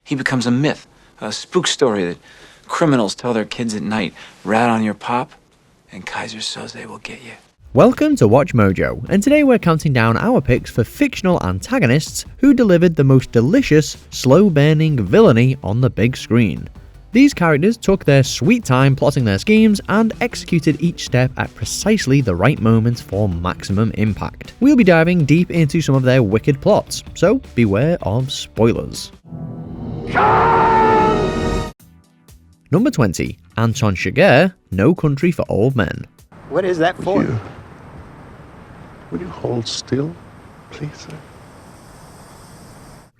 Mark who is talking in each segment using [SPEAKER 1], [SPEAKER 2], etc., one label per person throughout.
[SPEAKER 1] He becomes a myth, a spook story that criminals tell their kids at night. Rat on your pop, and Kaiser Söze will get you.
[SPEAKER 2] Welcome to Watch Mojo, and today we're counting down our picks for fictional antagonists who delivered the most delicious, slow-burning villainy on the big screen. These characters took their sweet time plotting their schemes and executed each step at precisely the right moments for maximum impact. We'll be diving deep into some of their wicked plots, so beware of spoilers. Number 20. Anton Chigurh, No Country for Old Men.
[SPEAKER 3] What is that for?
[SPEAKER 4] Would you hold still, please, sir?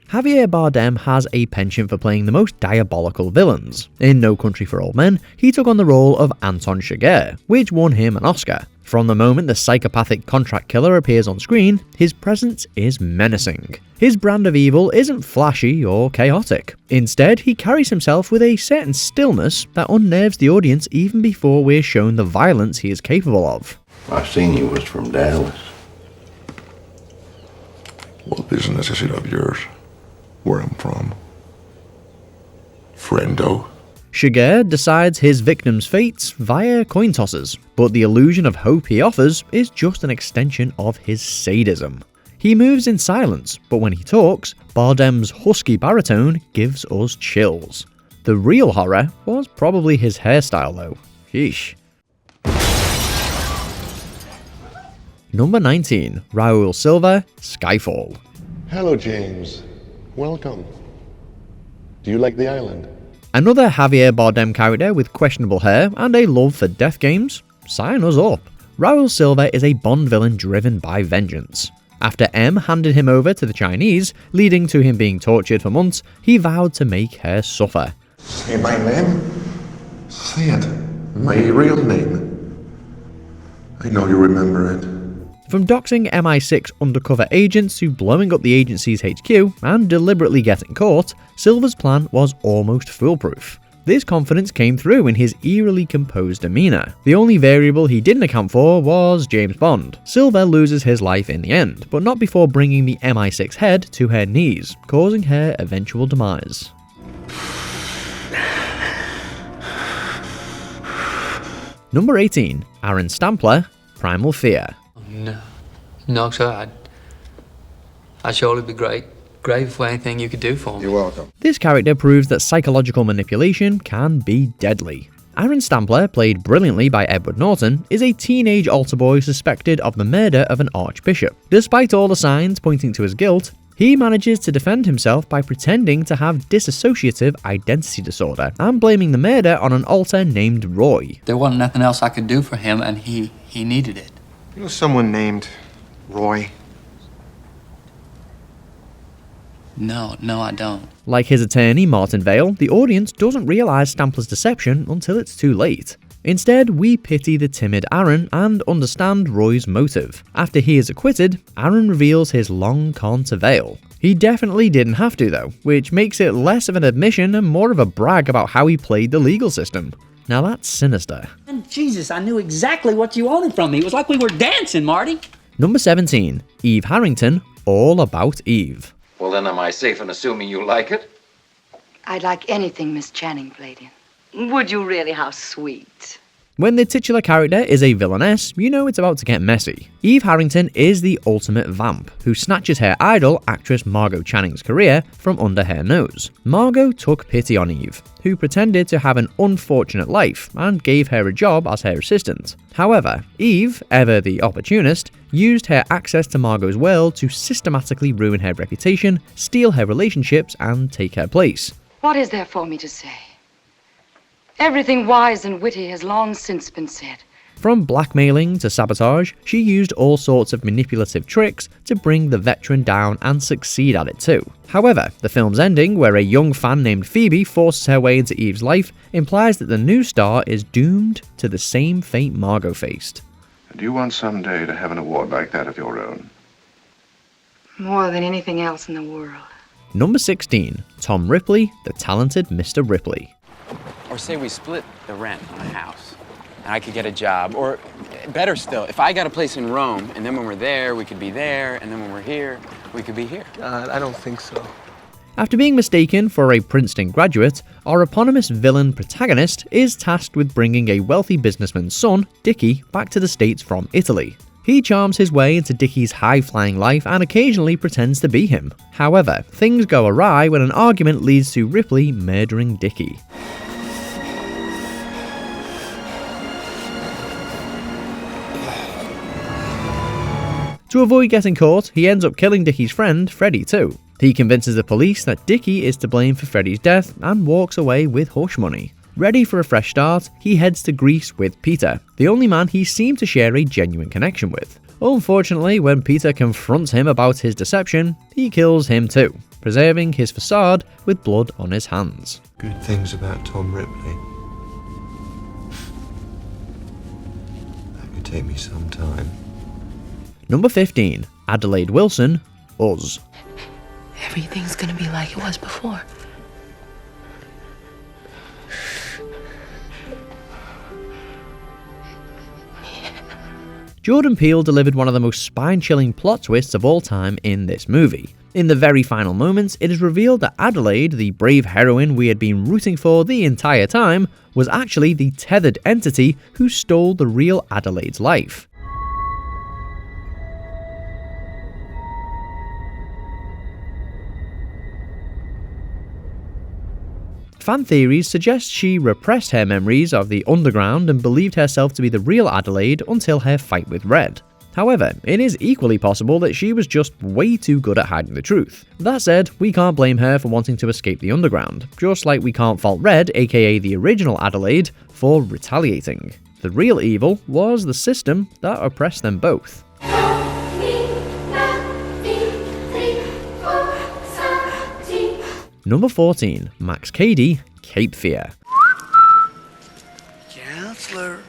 [SPEAKER 2] Javier Bardem has a penchant for playing the most diabolical villains. In No Country for Old Men, he took on the role of Anton Chigurh, which won him an Oscar. From the moment the psychopathic contract killer appears on screen, his presence is menacing. His brand of evil isn't flashy or chaotic. Instead, he carries himself with a certain stillness that unnerves the audience even before we're shown the violence he is capable of.
[SPEAKER 5] I seen you was from Dallas.
[SPEAKER 4] What business is it of yours? Where I'm from? Friendo.
[SPEAKER 2] Chigurh decides his victims' fates via coin tosses, but the illusion of hope he offers is just an extension of his sadism. He moves in silence, but when he talks, Bardem's husky baritone gives us chills. The real horror was probably his hairstyle though. Sheesh. Number 19. Raul Silva, Skyfall.
[SPEAKER 4] Hello, James. Welcome. Do you like the island?
[SPEAKER 2] Another Javier Bardem character with questionable hair and a love for death games? Sign us up. Raul Silva is a Bond villain driven by vengeance. After M handed him over to the Chinese, leading to him being tortured for months, he vowed to make her suffer.
[SPEAKER 4] Say my name. Say it. My real name. I know you remember it.
[SPEAKER 2] From doxing MI6 undercover agents to blowing up the agency's HQ and deliberately getting caught, Silva's plan was almost foolproof. This confidence came through in his eerily composed demeanour. The only variable he didn't account for was James Bond. Silva loses his life in the end, but not before bringing the MI6 head to her knees, causing her eventual demise. Number 18. Aaron Stampler, Primal Fear.
[SPEAKER 6] No, sir. I'd surely be grateful for anything you could do for me.
[SPEAKER 4] You're welcome.
[SPEAKER 2] This character proves that psychological manipulation can be deadly. Aaron Stampler, played brilliantly by Edward Norton, is a teenage altar boy suspected of the murder of an archbishop. Despite all the signs pointing to his guilt, he manages to defend himself by pretending to have dissociative identity disorder and blaming the murder on an altar named Roy.
[SPEAKER 6] There wasn't nothing else I could do for him, and he needed it.
[SPEAKER 7] You know someone named Roy?
[SPEAKER 6] No, I don't.
[SPEAKER 2] Like his attorney, Martin Vale, the audience doesn't realise Stampler's deception until it's too late. Instead, we pity the timid Aaron and understand Roy's motive. After he is acquitted, Aaron reveals his long con to Vale. He definitely didn't have to though, which makes it less of an admission and more of a brag about how he played the legal system. Now that's sinister.
[SPEAKER 3] And Jesus, I knew exactly what you wanted from me. It was like we were dancing, Marty.
[SPEAKER 2] Number 17. Eve Harrington, All About Eve.
[SPEAKER 8] Well, then am I safe in assuming you like it?
[SPEAKER 9] I'd like anything Miss Channing played in. Would you really? How sweet.
[SPEAKER 2] When the titular character is a villainess, you know it's about to get messy. Eve Harrington is the ultimate vamp, who snatches her idol, actress Margot Channing's career, from under her nose. Margot took pity on Eve, who pretended to have an unfortunate life and gave her a job as her assistant. However, Eve, ever the opportunist, used her access to Margot's world to systematically ruin her reputation, steal her relationships, and take her place.
[SPEAKER 9] What is there for me to say? Everything wise and witty has long since been said.
[SPEAKER 2] From blackmailing to sabotage, she used all sorts of manipulative tricks to bring the veteran down and succeed at it too. However, the film's ending, where a young fan named Phoebe forces her way into Eve's life, implies that the new star is doomed to the same fate Margot faced.
[SPEAKER 4] Do you want someday to have an award like that of your own?
[SPEAKER 9] More than anything else in the world.
[SPEAKER 2] Number 16. Tom Ripley, the talented Mr. Ripley.
[SPEAKER 10] Or say we split the rent on a house, and I could get a job. Or better still, if I got a place in Rome, and then when we're there, we could be there, and then when we're here, we could be here.
[SPEAKER 7] I don't think so.
[SPEAKER 2] After being mistaken for a Princeton graduate, our eponymous villain protagonist is tasked with bringing a wealthy businessman's son, Dickie, back to the States from Italy. He charms his way into Dickie's high-flying life and occasionally pretends to be him. However, things go awry when an argument leads to Ripley murdering Dickie. To avoid getting caught, he ends up killing Dickie's friend, Freddy, too. He convinces the police that Dickie is to blame for Freddy's death and walks away with hush money. Ready for a fresh start, he heads to Greece with Peter, the only man he seemed to share a genuine connection with. Unfortunately, when Peter confronts him about his deception, he kills him too, preserving his facade with blood on his hands.
[SPEAKER 4] Good things about Tom Ripley. That could take me some time.
[SPEAKER 2] Number 15. Adelaide Wilson, Us.
[SPEAKER 11] Everything's gonna be like it was before.
[SPEAKER 2] Jordan Peele delivered one of the most spine-chilling plot twists of all time in this movie. In the very final moments, it is revealed that Adelaide, the brave heroine we had been rooting for the entire time, was actually the tethered entity who stole the real Adelaide's life. Fan theories suggest she repressed her memories of the underground and believed herself to be the real Adelaide until her fight with Red. However, it is equally possible that she was just way too good at hiding the truth. That said, we can't blame her for wanting to escape the underground, just like we can't fault Red, aka the original Adelaide, for retaliating. The real evil was the system that oppressed them both. Number 14. Max Cady, Cape Fear.
[SPEAKER 12] Counselor.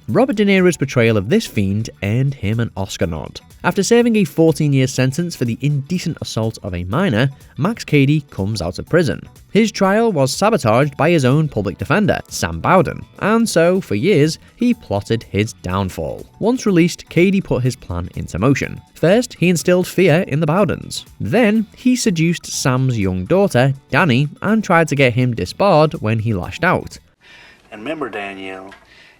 [SPEAKER 2] Robert De Niro's portrayal of this fiend earned him an Oscar nod. After serving a 14-year sentence for the indecent assault of a minor, Max Cady comes out of prison. His trial was sabotaged by his own public defender, Sam Bowden, and so, for years, he plotted his downfall. Once released, Cady put his plan into motion. First, he instilled fear in the Bowdens. Then, he seduced Sam's young daughter, Danny, and tried to get him disbarred when he lashed out.
[SPEAKER 12] And remember, Danielle,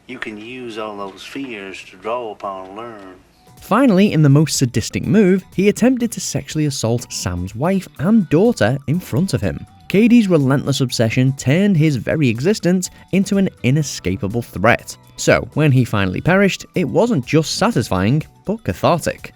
[SPEAKER 12] you can use all those fears to draw upon and learn.
[SPEAKER 2] Finally, in the most sadistic move, he attempted to sexually assault Sam's wife and daughter in front of him. Cady's relentless obsession turned his very existence into an inescapable threat. So, when he finally perished, it wasn't just satisfying, but cathartic.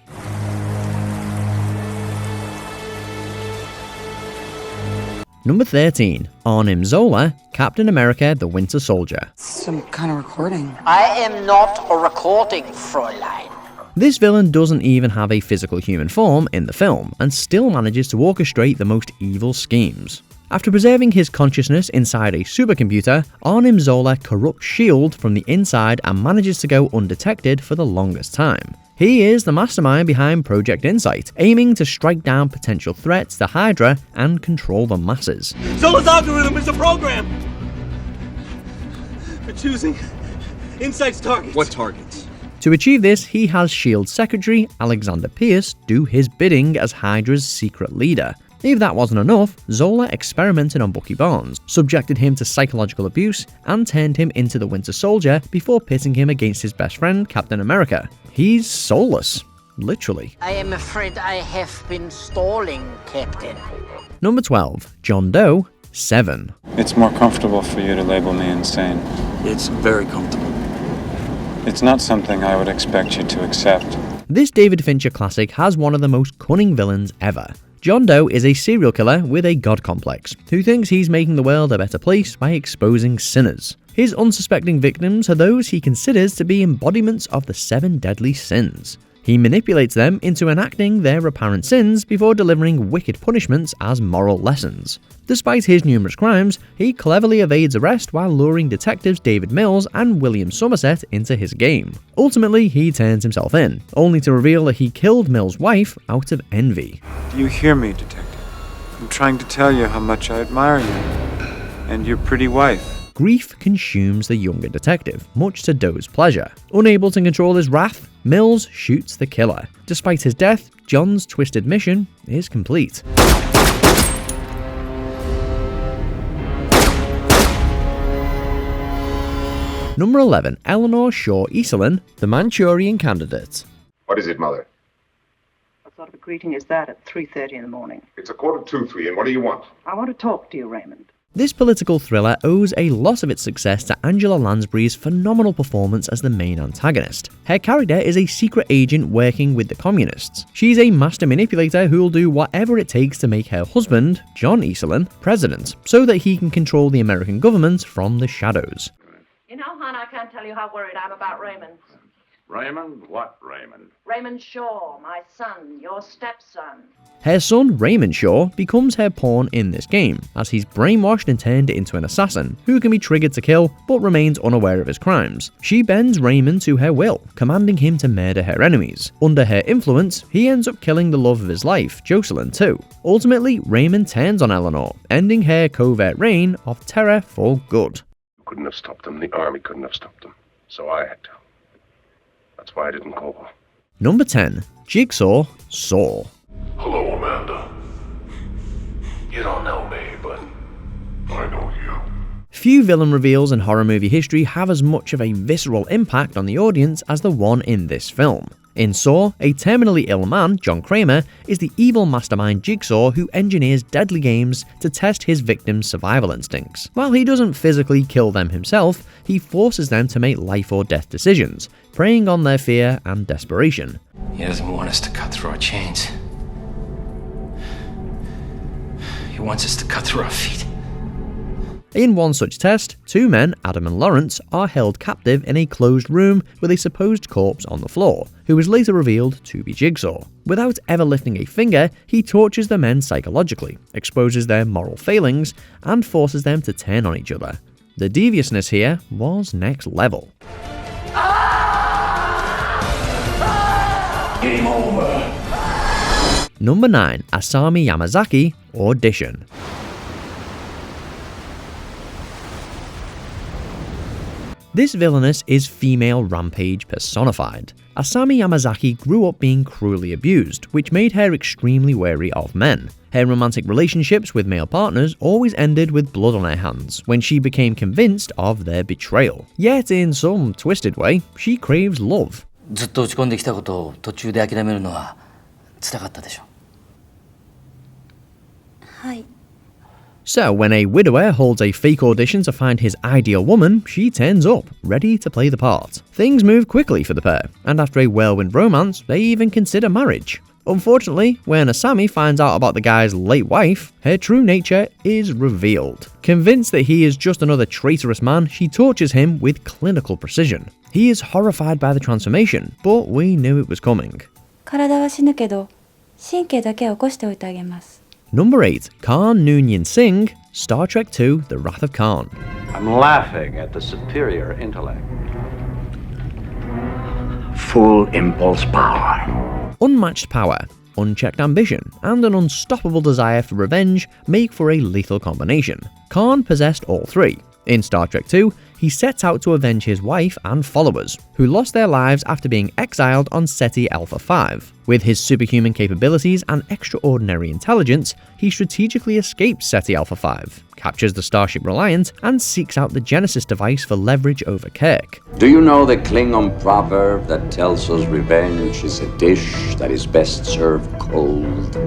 [SPEAKER 2] Number 13. Arnim Zola, Captain America the Winter Soldier.
[SPEAKER 11] Some kind of recording.
[SPEAKER 13] I am not a recording, Fräulein.
[SPEAKER 2] This villain doesn't even have a physical human form in the film, and still manages to orchestrate the most evil schemes. After preserving his consciousness inside a supercomputer, Arnim Zola corrupts S.H.I.E.L.D. from the inside and manages to go undetected for the longest time. He is the mastermind behind Project Insight, aiming to strike down potential threats to Hydra and control the masses.
[SPEAKER 14] Zola's algorithm is a program for choosing Insight's targets.
[SPEAKER 10] What targets?
[SPEAKER 2] To achieve this, he has S.H.I.E.L.D. Secretary Alexander Pierce do his bidding as Hydra's secret leader. If that wasn't enough, Zola experimented on Bucky Barnes, subjected him to psychological abuse, and turned him into the Winter Soldier before pitting him against his best friend, Captain America. He's soulless. Literally.
[SPEAKER 13] I am afraid I have been stalling, Captain.
[SPEAKER 2] Number 12. John Doe, Seven.
[SPEAKER 15] It's more comfortable for you to label me insane.
[SPEAKER 14] It's very comfortable.
[SPEAKER 15] It's not something I would expect you to accept.
[SPEAKER 2] This David Fincher classic has one of the most cunning villains ever. John Doe is a serial killer with a god complex, who thinks he's making the world a better place by exposing sinners. His unsuspecting victims are those he considers to be embodiments of the 7 deadly sins. He manipulates them into enacting their apparent sins before delivering wicked punishments as moral lessons. Despite his numerous crimes, he cleverly evades arrest while luring detectives David Mills and William Somerset into his game. Ultimately, he turns himself in, only to reveal that he killed Mills' wife out of envy.
[SPEAKER 15] Do you hear me, detective? I'm trying to tell you how much I admire you. And your pretty wife.
[SPEAKER 2] Grief consumes the younger detective, much to Doe's pleasure. Unable to control his wrath, Mills shoots the killer. Despite his death, John's twisted mission is complete. Number 11. Eleanor Shaw Iselin, the Manchurian Candidate.
[SPEAKER 4] What is it, Mother?
[SPEAKER 16] What sort of a greeting is that at 3:30 in the morning?
[SPEAKER 4] It's 2:45, and what do you want?
[SPEAKER 16] I want to talk to you, Raymond.
[SPEAKER 2] This political thriller owes a lot of its success to Angela Lansbury's phenomenal performance as the main antagonist. Her character is a secret agent working with the communists. She's a master manipulator who'll do whatever it takes to make her husband, John Iselin, president, so that he can control the American government from the shadows.
[SPEAKER 17] You know, hon, I can't tell you how worried I'm about Raymond.
[SPEAKER 8] Raymond? What Raymond?
[SPEAKER 17] Raymond Shaw, my son, your stepson.
[SPEAKER 2] Her son, Raymond Shaw, becomes her pawn in this game, as he's brainwashed and turned into an assassin, who can be triggered to kill, but remains unaware of his crimes. She bends Raymond to her will, commanding him to murder her enemies. Under her influence, he ends up killing the love of his life, Jocelyn, too. Ultimately, Raymond turns on Eleanor, ending her covert reign of terror for good.
[SPEAKER 4] Couldn't have stopped them. The army couldn't have stopped them. So I had to. That's why I didn't go.
[SPEAKER 2] Number 10. Jigsaw Saw.
[SPEAKER 4] Hello, Amanda. You don't know me, but I know you.
[SPEAKER 2] Few villain reveals in horror movie history have as much of a visceral impact on the audience as the one in this film. In Saw, a terminally ill man, John Kramer, is the evil mastermind Jigsaw who engineers deadly games to test his victims' survival instincts. While he doesn't physically kill them himself, he forces them to make life or death decisions, preying on their fear and desperation.
[SPEAKER 18] He doesn't want us to cut through our chains. He wants us to cut through our feet.
[SPEAKER 2] In one such test, two men, Adam and Lawrence, are held captive in a closed room with a supposed corpse on the floor, who is later revealed to be Jigsaw. Without ever lifting a finger, he tortures the men psychologically, exposes their moral failings, and forces them to turn on each other. The deviousness here was next level.
[SPEAKER 18] Game over.
[SPEAKER 2] Number 9. Asami Yamazaki, Audition. This villainess is female rampage personified. Asami Yamazaki grew up being cruelly abused, which made her extremely wary of men. Her romantic relationships with male partners always ended with blood on her hands when she became convinced of their betrayal. Yet in some twisted way, she craves love.
[SPEAKER 19] ずっと落ち込んできたことを途中で諦めるのは辛かったでしょ。
[SPEAKER 20] はい。
[SPEAKER 2] So, when a widower holds a fake audition to find his ideal woman, she turns up, ready to play the part. Things move quickly for the pair, and after a whirlwind romance, they even consider marriage. Unfortunately, when Asami finds out about the guy's late wife, her true nature is revealed. Convinced that he is just another traitorous man, she tortures him with clinical precision. He is horrified by the transformation, but we knew it was coming.
[SPEAKER 20] 体は死ぬけど、神経だけは起こしておいてあげます。
[SPEAKER 2] Number 8. Khan Noonien Singh, Star Trek II, The Wrath of Khan.
[SPEAKER 21] I'm laughing at the superior intellect.
[SPEAKER 12] Full impulse power.
[SPEAKER 2] Unmatched power, unchecked ambition, and an unstoppable desire for revenge make for a lethal combination. Khan possessed all three. In Star Trek II, he sets out to avenge his wife and followers, who lost their lives after being exiled on Ceti Alpha 5. With his superhuman capabilities and extraordinary intelligence, he strategically escapes Ceti Alpha 5, captures the Starship Reliant, and seeks out the Genesis device for leverage over Kirk.
[SPEAKER 5] Do you know the Klingon proverb that tells us revenge is a dish that is best served cold?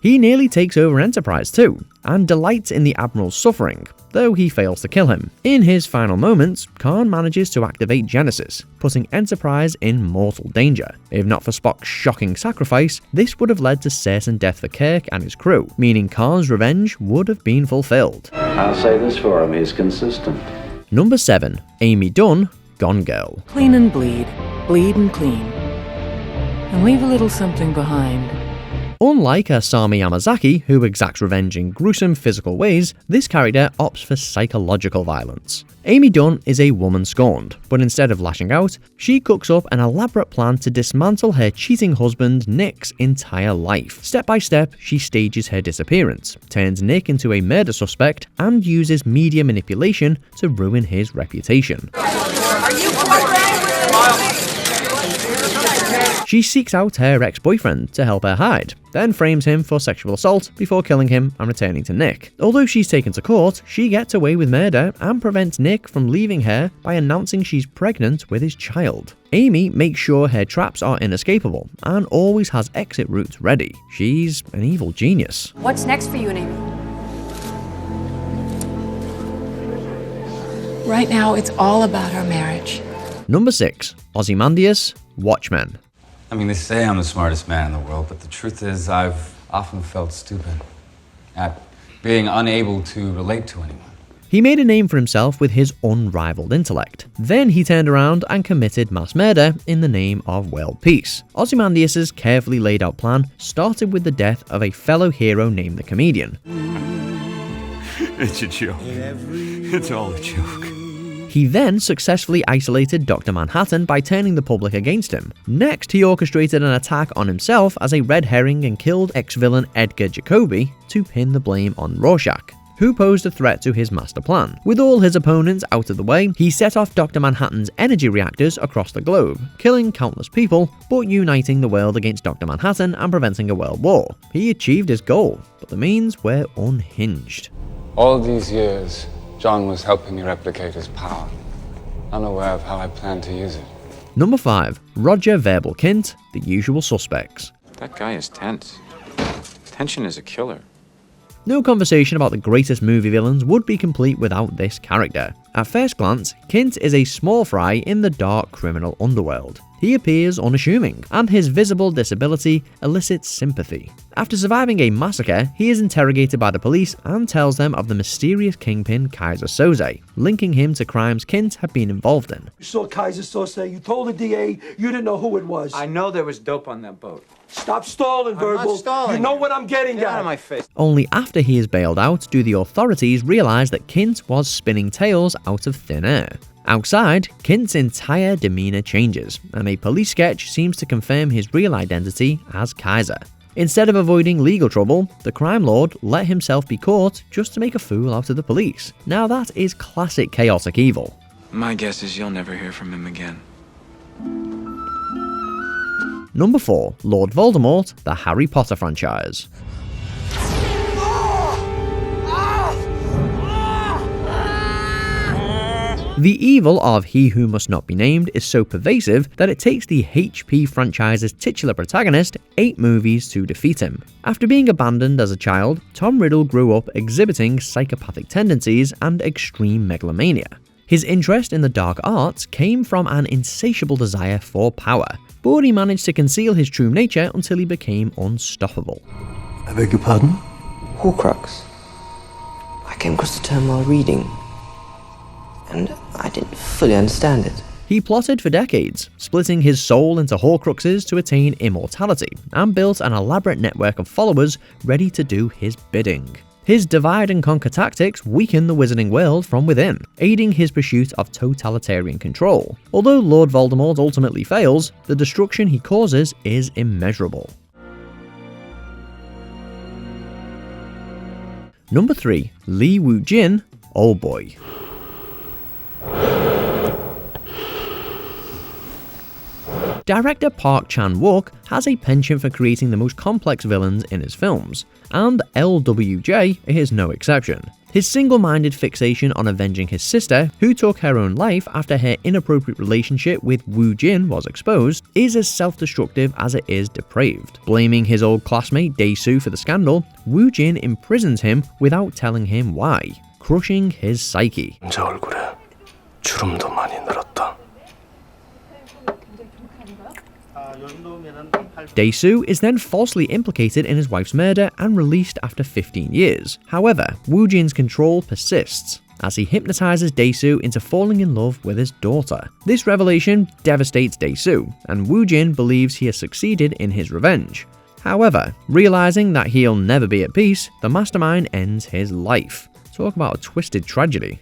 [SPEAKER 2] He nearly takes over Enterprise too, and delights in the Admiral's suffering, though he fails to kill him. In his final moments, Khan manages to activate Genesis, putting Enterprise in mortal danger. If not for Spock's shocking sacrifice, this would have led to certain death for Kirk and his crew, meaning Khan's revenge would have been fulfilled.
[SPEAKER 5] I'll say this for him, he's consistent.
[SPEAKER 2] Number 7. Amy Dunne, Gone Girl.
[SPEAKER 11] Clean and bleed, bleed and clean, and leave a little something behind.
[SPEAKER 2] Unlike Asami Yamazaki, who exacts revenge in gruesome physical ways, this character opts for psychological violence. Amy Dunne is a woman scorned, but instead of lashing out, she cooks up an elaborate plan to dismantle her cheating husband Nick's entire life. Step by step, she stages her disappearance, turns Nick into a murder suspect, and uses media manipulation to ruin his reputation. She seeks out her ex-boyfriend to help her hide, then frames him for sexual assault before killing him and returning to Nick. Although she's taken to court, she gets away with murder and prevents Nick from leaving her by announcing she's pregnant with his child. Amy makes sure her traps are inescapable and always has exit routes ready. She's an evil genius.
[SPEAKER 11] What's next for you and Amy? Right now, it's all about our marriage.
[SPEAKER 2] Number 6. Ozymandias, Watchmen.
[SPEAKER 1] I mean, they say I'm the smartest man in the world, but the truth is I've often felt stupid at being unable to relate to anyone.
[SPEAKER 2] He made a name for himself with his unrivaled intellect. Then he turned around and committed mass murder in the name of world peace. Ozymandias' carefully laid out plan started with the death of a fellow hero named the Comedian.
[SPEAKER 15] It's a joke. It's all a joke.
[SPEAKER 2] He then successfully isolated Dr. Manhattan by turning the public against him. Next, he orchestrated an attack on himself as a red herring and killed ex-villain Edgar Jacobi to pin the blame on Rorschach, who posed a threat to his master plan. With all his opponents out of the way, he set off Dr. Manhattan's energy reactors across the globe, killing countless people, but uniting the world against Dr. Manhattan and preventing a world war. He achieved his goal, but the means were unhinged.
[SPEAKER 1] All these years, John was helping me replicate his power, unaware of how I planned to use it.
[SPEAKER 2] Number 5. Roger Verbal Kint, The Usual Suspects.
[SPEAKER 10] That guy is tense. Tension is a killer.
[SPEAKER 2] No conversation about the greatest movie villains would be complete without this character. At first glance, Kint is a small fry in the dark criminal underworld. He appears unassuming, and his visible disability elicits sympathy. After surviving a massacre, he is interrogated by the police and tells them of the mysterious kingpin Kaiser Söze, linking him to crimes Kint had been involved in.
[SPEAKER 14] You saw Kaiser Söze, you told the DA you didn't know who it was.
[SPEAKER 10] I know there was dope on that boat.
[SPEAKER 14] Stop stalling, Verbal.
[SPEAKER 10] I'm not stalling.
[SPEAKER 14] You know what I'm getting at.
[SPEAKER 10] Get out of my face.
[SPEAKER 2] Only after he is bailed out do the authorities realize that Kint was spinning tales out of thin air. Outside, Kint's entire demeanor changes, and a police sketch seems to confirm his real identity as Kaiser. Instead of avoiding legal trouble, the crime lord let himself be caught just to make a fool out of the police. Now that is classic chaotic evil.
[SPEAKER 15] My guess is you'll never hear from him again.
[SPEAKER 2] Number 4. Lord Voldemort, the Harry Potter franchise. The evil of He Who Must Not Be Named is so pervasive that it takes the HP franchise's titular protagonist 8 movies to defeat him. After being abandoned as a child, Tom Riddle grew up exhibiting psychopathic tendencies and extreme megalomania. His interest in the dark arts came from an insatiable desire for power, but he managed to conceal his true nature until he became unstoppable.
[SPEAKER 22] I beg your pardon? Horcrux. I came across the term while reading, and I didn't fully understand it.
[SPEAKER 2] He plotted for decades, splitting his soul into Horcruxes to attain immortality, and built an elaborate network of followers ready to do his bidding. His divide and conquer tactics weaken the wizarding world from within, aiding his pursuit of totalitarian control. Although Lord Voldemort ultimately fails, the destruction he causes is immeasurable. Number 3. Lee Woo-jin, Oldboy. Director Park Chan-wook has a penchant for creating the most complex villains in his films, and LWJ is no exception. His single-minded fixation on avenging his sister, who took her own life after her inappropriate relationship with Woo-jin was exposed, is as self-destructive as it is depraved. Blaming his old classmate Dae-soo for the scandal, Woo-jin imprisons him without telling him why, crushing his psyche. Dae-soo is then falsely implicated in his wife's murder and released after 15 years. However, Woo-jin's control persists, as he hypnotizes Dae-soo into falling in love with his daughter. This revelation devastates Dae-soo, and Woo-jin believes he has succeeded in his revenge. However, realizing that he'll never be at peace, the mastermind ends his life. Talk about a twisted tragedy.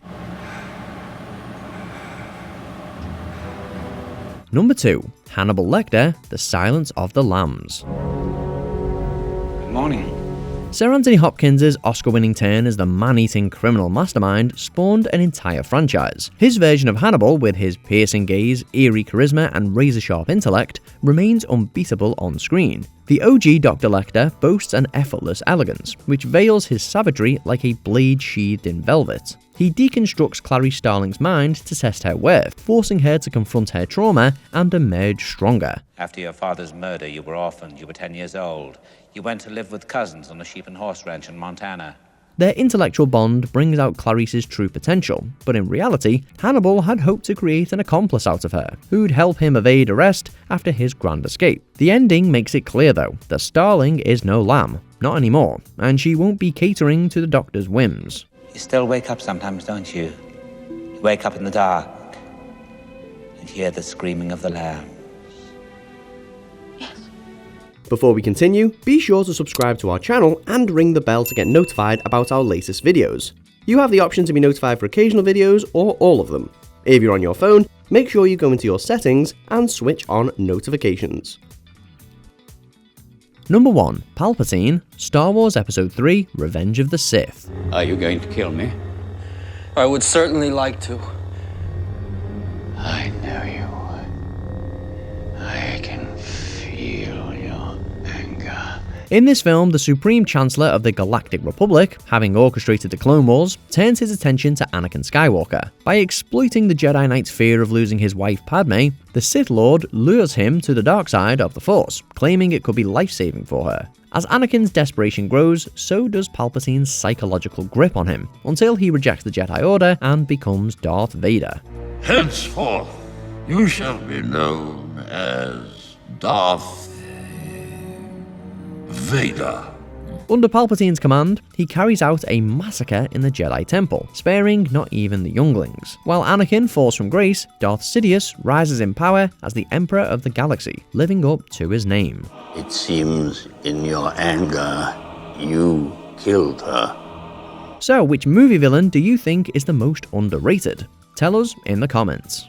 [SPEAKER 2] Number 2. Hannibal Lecter, The Silence of the Lambs.
[SPEAKER 10] Good morning.
[SPEAKER 2] Sir Anthony Hopkins' Oscar-winning turn as the man-eating criminal mastermind spawned an entire franchise. His version of Hannibal, with his piercing gaze, eerie charisma, and razor-sharp intellect, remains unbeatable on screen. The OG Dr. Lecter boasts an effortless elegance, which veils his savagery like a blade sheathed in velvet. He deconstructs Clarice Starling's mind to test her worth, forcing her to confront her trauma and emerge stronger.
[SPEAKER 3] After your father's murder, you were orphaned. You were 10 years old. You went to live with cousins on a sheep and horse ranch in Montana.
[SPEAKER 2] Their intellectual bond brings out Clarice's true potential, but in reality, Hannibal had hoped to create an accomplice out of her, who'd help him evade arrest after his grand escape. The ending makes it clear though, that Starling is no lamb, not anymore, and she won't be catering to the Doctor's whims.
[SPEAKER 3] You still wake up sometimes, don't you? You wake up in the dark and hear the screaming of the lamb.
[SPEAKER 6] Before we continue, be sure to subscribe to our channel and ring the bell to get notified about our latest videos. You have the option to be notified for occasional videos or all of them. If you're on your phone, make sure you go into your settings and switch on notifications.
[SPEAKER 2] Number 1. Palpatine, Star Wars Episode 3, Revenge of the Sith.
[SPEAKER 5] Are you going to kill me?
[SPEAKER 18] I would certainly like to.
[SPEAKER 5] I know you would. I can feel your anger.
[SPEAKER 2] In this film, the Supreme Chancellor of the Galactic Republic, having orchestrated the Clone Wars, turns his attention to Anakin Skywalker. By exploiting the Jedi Knight's fear of losing his wife Padme, the Sith Lord lures him to the dark side of the Force, claiming it could be life-saving for her. As Anakin's desperation grows, so does Palpatine's psychological grip on him, until he rejects the Jedi Order and becomes Darth Vader.
[SPEAKER 23] Henceforth, you shall be known as Darth Vader.
[SPEAKER 2] Under Palpatine's command, he carries out a massacre in the Jedi Temple, sparing not even the younglings. While Anakin falls from grace, Darth Sidious rises in power as the Emperor of the Galaxy, living up to his name.
[SPEAKER 21] It seems in your anger, you killed her.
[SPEAKER 2] So, which movie villain do you think is the most underrated? Tell us in the comments.